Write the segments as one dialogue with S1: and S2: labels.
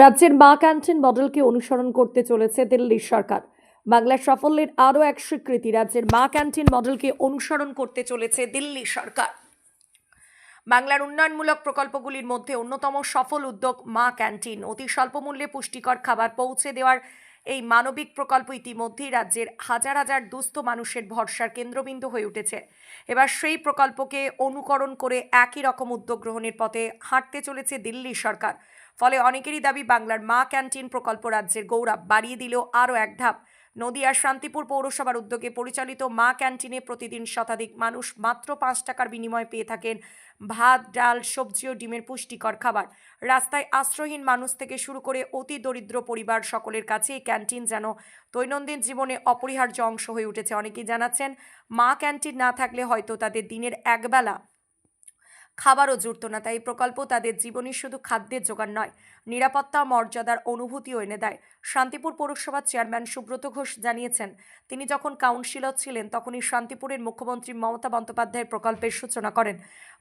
S1: রাজ্যের মা ক্যান্টিন মডেলকে অনুসরণ করতে চলেছে দিল্লির সরকার। বাংলার সাফল্যের আরও এক স্বীকৃতি, রাজ্যের মা ক্যান্টিন মডেলকে অনুসরণ করতে চলেছে দিল্লি সরকার। বাংলার উন্নয়নমূলক প্রকল্পগুলির মধ্যে অন্যতম সফল উদ্যোগ মা ক্যান্টিন। অতি স্বল্প মূল্যে পুষ্টিকর খাবার পৌঁছে দেওয়ার এই মানবিক প্রকল্প ইতিমধ্যেই রাজ্যের হাজার হাজার দুস্থ মানুষের ভরসার কেন্দ্রবিন্দু হয়ে উঠেছে। এবার সেই প্রকল্পকে অনুকরণ করে একই রকম উদ্যোগ গ্রহণের পথে হাঁটতে চলেছে দিল্লি সরকার। ফলে অনেকেরই দাবি, বাংলার মা ক্যান্টিন প্রকল্প রাজ্যের গৌরব বাড়িয়ে দিল আরও এক ধাপ। নদিয়ার শান্তিপুর পৌরসভার উদ্যোগে পরিচালিত মা ক্যান্টিনে প্রতিদিন শতাধিক মানুষ মাত্র 5 টাকার বিনিময়ে পেয়ে থাকেন ভাত, ডাল, সবজি ও ডিমের পুষ্টিকর খাবার। রাস্তায় আশ্রয়হীন মানুষ থেকে শুরু করে অতি দরিদ্র পরিবার সকলের কাছে এই ক্যান্টিন যেন দৈনন্দিন জীবনে অপরিহার্য অংশ হয়ে উঠেছে। অনেকেই জানাচ্ছেন, মা ক্যান্টিন না থাকলে হয়তো তাদের দিনের একবেলা খাবারও জুটত না। তাই এই প্রকল্প তাদের জীবনে শুধু খাদ্যের জোগান নয়, নিরাপত্তা মর্যাদার অনুভূতিও এনে দেয়। শান্তিপুর পৌরসভার চেয়ারম্যান সুব্রত ঘোষ জানিয়েছেন, তিনি যখন কাউন্সিলর ছিলেন তখনই শান্তিপুরের মুখ্যমন্ত্রী মমতা বন্দ্যোপাধ্যায়ের প্রকল্পের সূচনা করেন।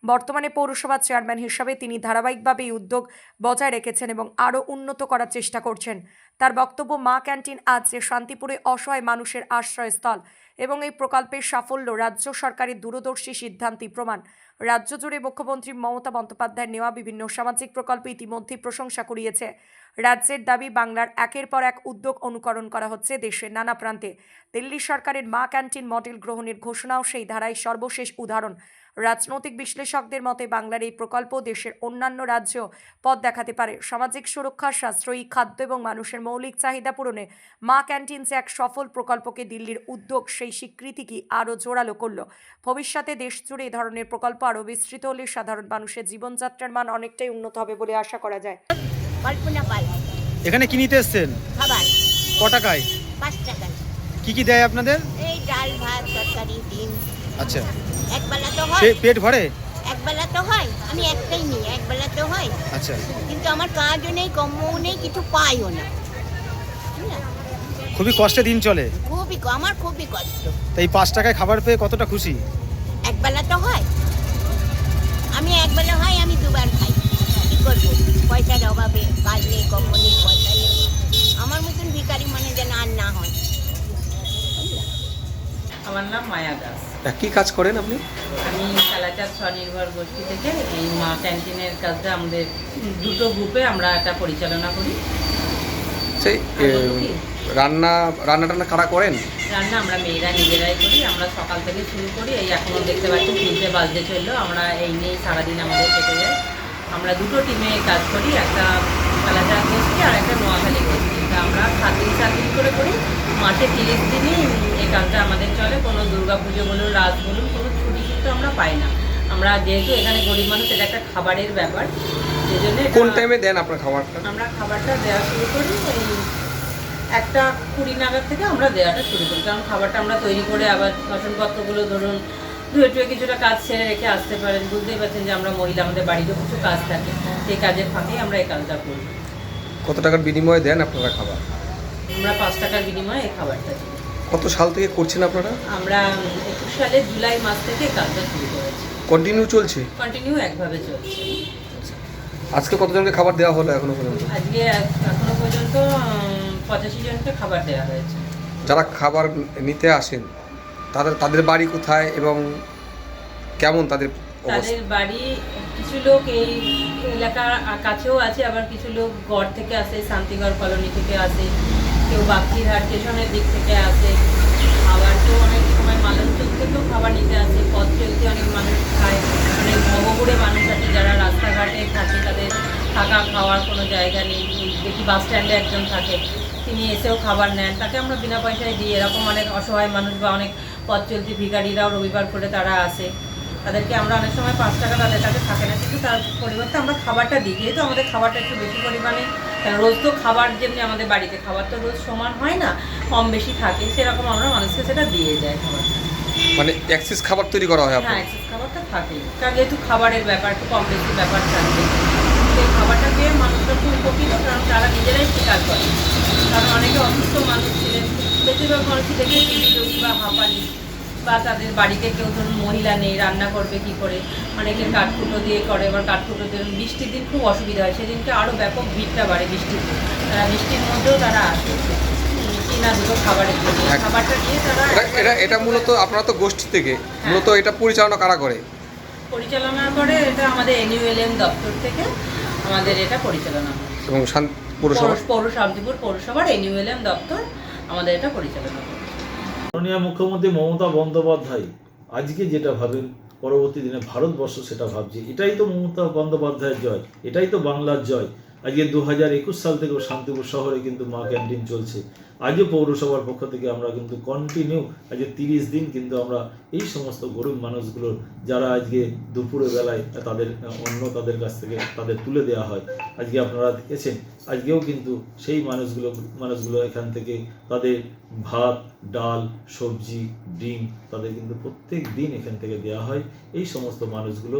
S1: বর্তমানে পৌরসভার চেয়ারম্যান হিসাবে তিনি ধারাবাহিকভাবে এই উদ্যোগ বজায় রেখেছেন এবং আরও উন্নত করার চেষ্টা করছেন। তার বক্তব্য, মা ক্যান্টিন আজ যে শান্তিপুরে অসহায় মানুষের আশ্রয়স্থল এবং এই প্রকল্পের সাফল্য রাজ্য সরকারের দূরদর্শী সিদ্ধান্তই প্রমাণ। রাজ্য জুড়ে মুখ্যমন্ত্রী মমতা বন্দ্যোপাধ্যায়ের নেওয়া বিভিন্ন সামাজিক প্রকল্প ইতিমধ্যেই প্রশংসা কুড়িয়েছে। রাজ্যের দাবি, বাংলার একের পর এক উদ্যোগ অনুকরণ করা হচ্ছে দেশের নানা প্রান্তে। দিল্লি সরকারের মা ক্যান্টিন মডেল গ্রহণের ঘোষণাও সেই ধারায় সর্বশেষ উদাহরণ। রাজনৈতিক বিশ্লেষকদের মতে বাংলার এই প্রকল্প দেশের অন্যান্য রাজ্যেও পথ দেখাতে পারে। সামাজিক সুরক্ষা, সাশ্রয়ী খাদ্য এবং মানুষের মৌলিক চাহিদা পূরণে মা ক্যান্টিন যে এক সফল প্রকল্পকে দিল্লির উদ্যোগ সেই স্বীকৃতিকে আরও জোরালো করল। ভবিষ্যতে দেশ জুড়ে এই ধরনের প্রকল্প আরও বিস্তৃত হলে সাধারণ মানুষের জীবনযাত্রার মান অনেকটাই উন্নত হবে বলে আশা করা যায়।
S2: কল্পনা পাল।
S3: এখানে কি নিতে এসছেন?
S2: খাবার
S3: ক টাকায়?
S2: 5 টাকায়।
S3: কি কি দেয় আপনাদের?
S2: এই ডাল, ভাত, তরকারি, ডিম।
S3: আচ্ছা,
S2: একবেলা তো হয়।
S3: পেট ভরে?
S2: একবেলা তো হয়, আমি একটাই নিই, একবেলা তো হয়।
S3: আচ্ছা,
S2: কিন্তু আমার কাজও নেই, কম্মও নেই, কিছু পাইও না। বুঝলা?
S3: খুবই কষ্টে দিন চলে।
S2: আমার খুবই কষ্ট।
S3: তাই 5 টাকায় খাবার পেয়ে কতটা খুশি?
S2: একবেলা তো হয়, আমি একবেলা হয়, আমি দুবার খাই। কি করবো, পয়সার অভাবে, কাজ নেই, কম্ম নেই, পয়সা নেই। আমার মতন ভিখারি মানে যেন আর না হয়।
S4: আমার নাম মায়া দাস।
S3: কি কাজ করেন আপনি?
S4: আমি কালাচাঁদ স্বনির্ভর গোষ্ঠী থেকে এই মা ক্যান্টিনের কাজটা আমাদের দুটো গ্রুপে আমরা এটা পরিচালনা করি।
S3: সেই রান্না কারা করেন?
S4: রান্না আমরা মেয়েরা নিজেরাই করি। আমরা সকাল থেকে শুরু করি, এই এখনও দেখতে পাচ্ছি 3টে বাজতে চললো। আমরা এই নিয়েই সারাদিন আমাদের কেটে যায়। আমরা দুটো টিমে কাজ করি, একটা কালাচাঁদ গোষ্ঠী আর একটা নোয়াখালী গোষ্ঠী। তা আমরা 7 দিন 7 দিন করে করি। মাসে 30 দিনই এই কাজটা আমাদের চলে। কোনো দুর্গাপুজো বলুন, রাত বলুন, কোনো ছুটি কিন্তু আমরা পাই না। আমরা যেহেতু এখানে গরিব মানুষ, এটা একটা খাবারের ব্যাপার, সেই জন্য
S3: কোন টাইমে দেন আপনার খাবারটা?
S4: আমরা খাবারটা দেওয়া শুরু করি এই 1:20 নাগাদ থেকে আমরা দেওয়াটা শুরু করি। কারণ খাবারটা আমরা তৈরি করে আবার বাসনপত্রগুলো ধরুন ধুয়ে কিছুটা কাজ ছেড়ে রেখে আসতে পারেন। বুঝতেই পারছেন যে আমরা মহিলা, আমাদের বাড়িতেও কিছু কাজ থাকে, সেই কাজের ফাঁকেই আমরা এই কাজটা করি।
S3: কত টাকার বিনিময়ে দেন আপনারা খাবার?
S4: আমরা 5 টাকার বিনিময়ে এই খাবারটা দিই।
S3: কত সাল থেকে করছেন আপনারা?
S4: আমরা 21 সালের জুলাই মাস থেকে এই কাজটা শুরু করেছি।
S3: কন্টিনিউ চলছে?
S4: কন্টিনিউ একভাবে চলছে।
S3: আজকে কতজনকে খাবার দেওয়া হলো এখনো পর্যন্ত?
S4: আজকে এখনো পর্যন্ত 85 জনকে খাবার দেওয়া হয়েছে।
S3: যারা খাবার নিতে আসেন তাদের বাড়ি কোথায় এবং কেমন তাদের অবস্থা?
S4: তাদের বাড়ি, কিছু লোক এই এলাকার কাছেও আছে, আবার কিছু লোক গড় থেকে আসে, শান্তিগড় কলোনি থেকে আসে, কেউ বাগচিরহাট স্টেশনের দিক থেকে আসে, আবার কেউ অনেক সময় মালঞ্চল থেকেও খাবার নিতে আসে। পথ চলতে অনেক মানুষ খায়, অনেক ভবঘুরে মানুষ আছে যারা রাস্তাঘাটে থাকে, তাদের থাকা খাওয়ার কোনো জায়গা নেই। দেখি বাস স্ট্যান্ডে একজন থাকে, তিনি এসেও খাবার নেন, তাকে আমরা বিনা পয়সায় দিই। এরকম অনেক অসহায় মানুষ বা অনেক পথ চলতি ভিখারিরাও রবিবার করে তারা আসে, তাদেরকে আমরা অনেক সময় 5 টাকা তাদের কাছে থাকে না, কিন্তু তার পরিবর্তে আমরা খাবারটা দিই। যেহেতু আমাদের খাবারটা একটু বেশি পরিমাণে, রোজ তো খাবার যেমনি আমাদের বাড়িতে খাবার তো রোজ সমান হয় না, কম বেশি থাকে, সেরকম আমরা মানুষকে সেটা দিয়ে যাই খাবারটা।
S3: মানে এক্সেস খাবার তৈরি করা হয়?
S4: হ্যাঁ, এক্সেস খাবারটা থাকে, কারণ যেহেতু খাবারের ব্যাপার একটু কম বেশি ব্যাপার থাকে, সেই খাবারটা পেয়ে মানুষরা খুব উপকৃত, কারণ তারা নিজেরাই স্বীকার করে। কারণ অনেকে অসুস্থ মানুষ ছিলেন, বেশিরভাগ মানুষই দেখে টিবি রোগী বা হাঁপানি, বা তাদের বাড়িতে কেউ ধরুন মহিলা নেই, রান্না করবে কি করে, অনেকের কাঠকুটো দিয়ে করে, আবার কাঠকুটো দিয়ে বৃষ্টির দিন খুব অসুবিধা হয়, সেদিনকে আরও ব্যাপক ভিড়টা বাড়ে বৃষ্টির দিন। তারা বৃষ্টির মধ্যেও তারা আসে কিনা দুটো খাবারের জন্য, খাবারটা নিয়ে তারা
S3: এটা মূলত আপনারা তো গোষ্ঠী থেকে, মূলত এটা পরিচালনা কারা করে?
S4: পরিচালনা করে, এটা আমাদের NULM দপ্তর থেকে আমাদের এটা পরিচালনা হয়,
S3: এবং পৌরসভা
S4: শান্তিপুর পৌরসভার NULM দপ্তর আমাদের এটা পরিচালনা করে।
S5: মাননীয় মুখ্যমন্ত্রী মমতা বন্দ্যোপাধ্যায় আজকে যেটা ভাবেন পরবর্তী দিনে ভারতবর্ষ সেটা ভাবছে। এটাই তো মমতা বন্দ্যোপাধ্যায়ের জয়, এটাই তো বাংলার জয়। আজকে 2021 সাল থেকেও শান্তিপুর শহরে কিন্তু মা ক্যান্টিন চলছে। আজও পৌরসভার পক্ষ থেকে আমরা কিন্তু কন্টিনিউ আজকে 30 দিন কিন্তু আমরা এই সমস্ত গরিব মানুষগুলোর যারা আজকে দুপুরের বেলায় তাদের অন্ন তাদের কাছ থেকে তাদের তুলে দেওয়া হয়, আজকে আপনারা দেখেছেন আজকেও কিন্তু সেই মানুষগুলো এখান থেকে তাদের ভাত, ডাল, সবজি, ডিম তাদের কিন্তু প্রত্যেক দিন এখান থেকে দেওয়া হয়। এই সমস্ত মানুষগুলো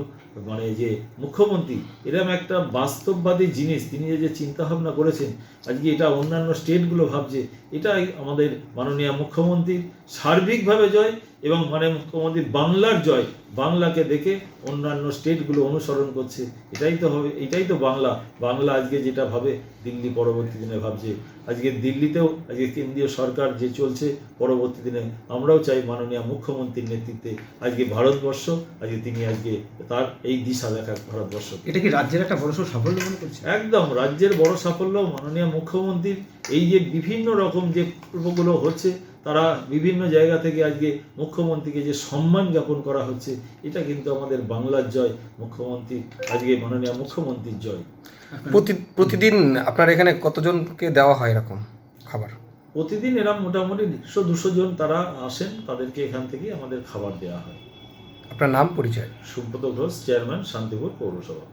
S5: মানে যে মুখ্যমন্ত্রী এরকম একটা বাস্তববাদী জিনিস তিনি যে চিন্তা ভাবনা করেছেন, আজকে এটা অন্যান্য স্টেটগুলো ভাবছে, এটাই আমাদের মাননীয় মুখ্যমন্ত্রীর সার্বিকভাবে জয় এবং মুখ্যমন্ত্রী বাংলার জয়। বাংলাকে দেখে অন্যান্য স্টেটগুলো অনুসরণ করছে, এটাই তো হবে, এটাই তো বাংলা। বাংলা আজকে যেটা ভাবে দিল্লি পরবর্তী দিনে ভাবছে। আজকে দিল্লিতেও আজকে কেন্দ্রীয় সরকার যে চলছে, পরবর্তী দিনে আমরাও চাই মাননীয় মুখ্যমন্ত্রীর নেতৃত্বে আজকে ভারতবর্ষ আজকে তিনি আজকে তার এই দিশা দেখা ভারতবর্ষ।
S6: এটা কি রাজ্যের একটা বড় সাফল্য মনে করছে?
S5: একদম রাজ্যের বড় সাফল্য। মাননীয় মুখ্যমন্ত্রীর এই যে বিভিন্ন রকম যে প্রকল্পগুলো হচ্ছে, তারা বিভিন্ন জায়গা থেকে আজকে মুখ্যমন্ত্রীকে যে সম্মান জ্ঞাপন করা হচ্ছে, এটা কিন্তু আমাদের বাংলার জয়, মুখ্যমন্ত্রী আজকে মাননীয় মুখ্যমন্ত্রীর জয়।
S3: প্রতিদিন আপনার এখানে কতজনকে দেওয়া হয় এরকম খাবার?
S5: প্রতিদিন এরা মোটামুটি 100-200 জন তারা আসেন, তাদেরকে এখান থেকে আমাদের খাবার দেওয়া হয়।
S3: আপনার নাম পরিচয়?
S5: সুব্রত ঘোষ, চেয়ারম্যান, শান্তিপুর পৌরসভা।